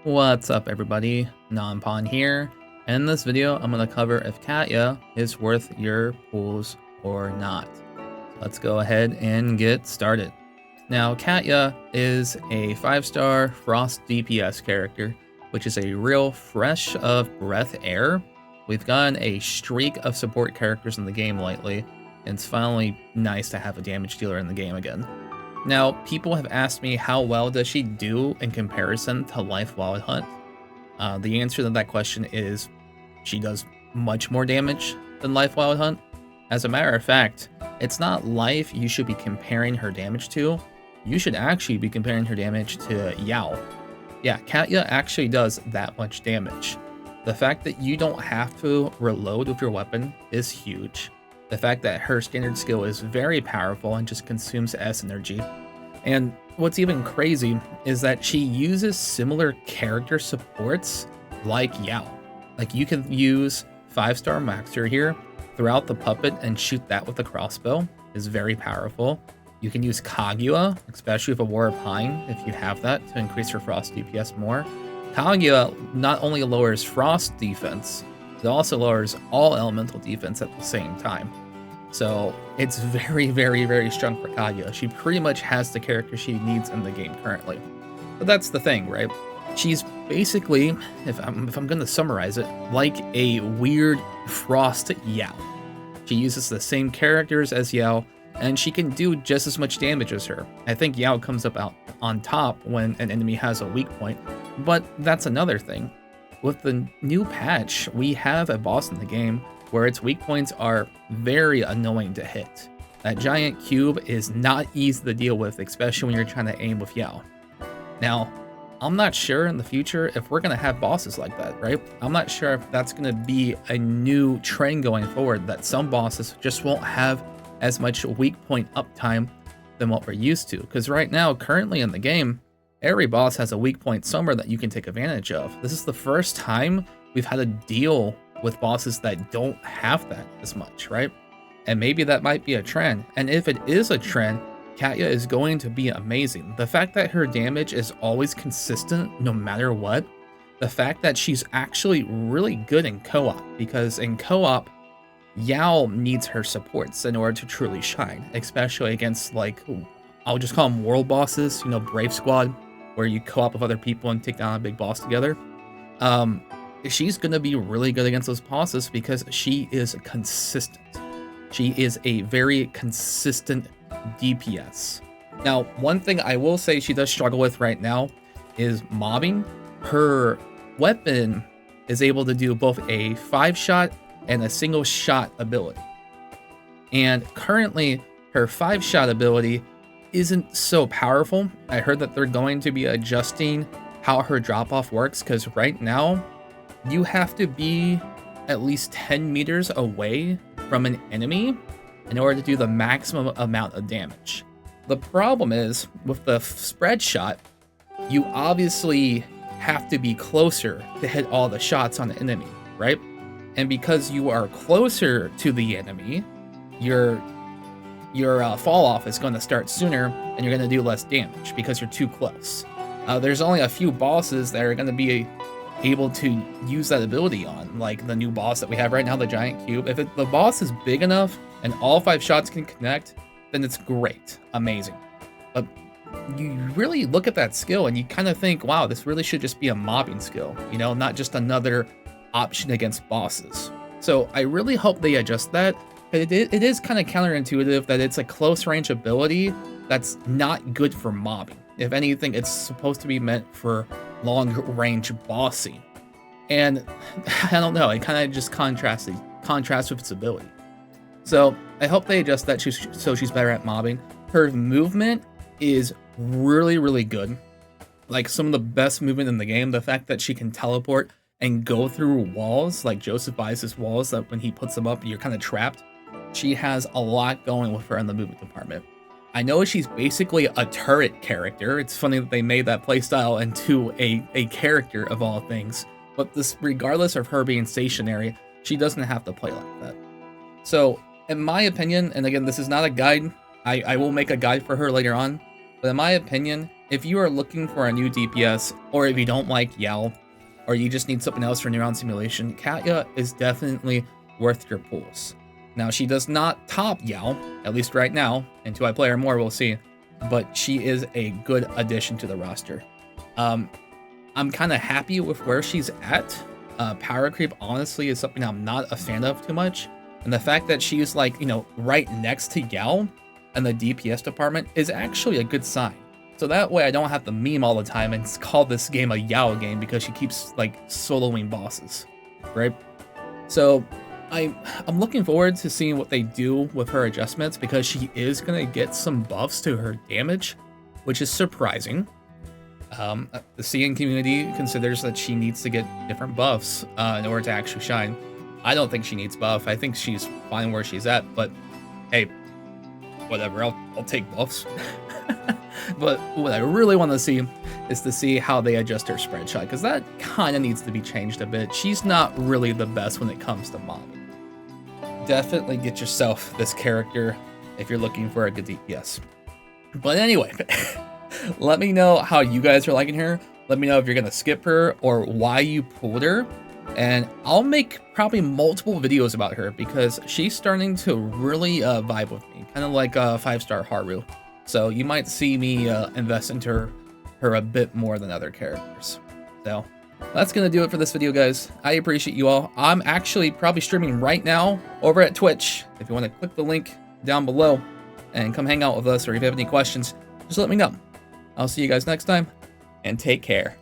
What's up everybody, Nonpon here. In this video, I'm going to cover if Katya is worth your pools or not. Let's go ahead and get started. Now, Katya is a 5-star Frost DPS character, which is a real fresh of breath air. We've gotten a streak of support characters in the game lately, and it's finally nice to have a damage dealer in the game again. Now, people have asked me how well does she do in comparison to Life Wild Hunt. The answer to that question is she does much more damage than Life Wild Hunt. As a matter of fact, it's not Life you should be comparing her damage to. You should actually be comparing her damage to Yao. Yeah, Katya actually does that much damage. The fact that you don't have to reload with your weapon is huge. The fact that her standard skill is very powerful and just consumes S energy. And what's even crazy is that she uses similar character supports like Yao. Like you can use 5-star Maxer here throughout the puppet and shoot that with a crossbow is very powerful. You can use Kaguya, especially with a War of Pine if you have that to increase her Frost DPS more. Kaguya not only lowers Frost defense, it also lowers all elemental defense at the same time. So it's very, very, very strong for Kaguya. She pretty much has the character she needs in the game currently. But that's the thing, right? She's basically, if I'm going to summarize it, like a weird Frost Yao. She uses the same characters as Yao, and she can do just as much damage as her. I think Yao comes up out on top when an enemy has a weak point, but that's another thing. With the new patch, we have a boss in the game where its weak points are very annoying to hit. That giant cube is not easy to deal with, especially when you're trying to aim with Yao. Now, I'm not sure in the future if we're going to have bosses like that, right? I'm not sure if that's going to be a new trend going forward, that some bosses just won't have as much weak point uptime than what we're used to. Because right now, currently in the game, every boss has a weak point somewhere that you can take advantage of. This is the first time we've had to deal with bosses that don't have that as much, right? And maybe that might be a trend. And if it is a trend, Katya is going to be amazing. The fact that her damage is always consistent no matter what, the fact that she's actually really good in co-op, because in co-op, Yao needs her supports in order to truly shine, especially against, like, I'll just call them world bosses, you know, Brave Squad, where you co-op with other people and take down a big boss together. She's going to be really good against those bosses because she is consistent. She is a very consistent DPS. Now, one thing I will say she does struggle with right now is mobbing. Her weapon is able to do both a 5-shot and a single shot ability. And currently, her 5-shot ability isn't so powerful. I heard that they're going to be adjusting how her drop-off works, because right now, you have to be at least 10 meters away from an enemy in order to do the maximum amount of damage. The problem is, with the spread shot, you obviously have to be closer to hit all the shots on the enemy, right? And because you are closer to the enemy, your fall off is going to start sooner, and you're going to do less damage because you're too close. There's only a few bosses that are going to be able to use that ability on, like the new boss that we have right now, the giant cube. If the boss is big enough and all 5 shots can connect, then it's great, amazing. But you really look at that skill and you kind of think, wow, this really should just be a mobbing skill, you know, not just another option against bosses. So I really hope they adjust that. It is kind of counterintuitive that it's a close range ability that's not good for mobbing. If anything, it's supposed to be meant for long range bossing. And I don't know, it kind of just contrasts with its ability. So I hope they adjust that so she's better at mobbing. Her movement is really, really good. Like some of the best movement in the game. The fact that she can teleport and go through walls, like Joseph Bias's walls, that when he puts them up, you're kind of trapped. She has a lot going with her in the movement department. I know she's basically a turret character. It's funny that they made that playstyle into a character of all things. But this, regardless of her being stationary, she doesn't have to play like that. So, in my opinion, and again, this is not a guide. I will make a guide for her later on. But in my opinion, if you are looking for a new DPS, or if you don't like Yao, or you just need something else for near-round simulation, Katya is definitely worth your pools. Now, she does not top Yao, at least right now. Until I play her more, we'll see. But she is a good addition to the roster. I'm kind of happy with where she's at. Power creep, honestly, is something I'm not a fan of too much. And the fact that she's like, you know, right next to Yao in the DPS department is actually a good sign. So that way I don't have to meme all the time and call this game a Yao game because she keeps like soloing bosses, right? So I'm looking forward to seeing what they do with her adjustments, because she is going to get some buffs to her damage, which is surprising. The CN community considers that she needs to get different buffs in order to actually shine. I don't think she needs buff. I think she's fine where she's at, but hey, whatever, I'll take buffs. But what I really want to see is to see how they adjust her spread shot, because that kind of needs to be changed a bit. She's not really the best when it comes to mobbing. Definitely get yourself this character if you're looking for a good DPS. But anyway, let me know how you guys are liking her. Let me know if you're going to skip her or why you pulled her. And I'll make probably multiple videos about her, because she's starting to really vibe with me, kind of like a 5-star Haru. So you might see me invest into her a bit more than other characters. So that's going to do it for this video, guys. I appreciate you all. I'm actually probably streaming right now over at Twitch. If you want to click the link down below and come hang out with us, or if you have any questions, just let me know. I'll see you guys next time, and take care.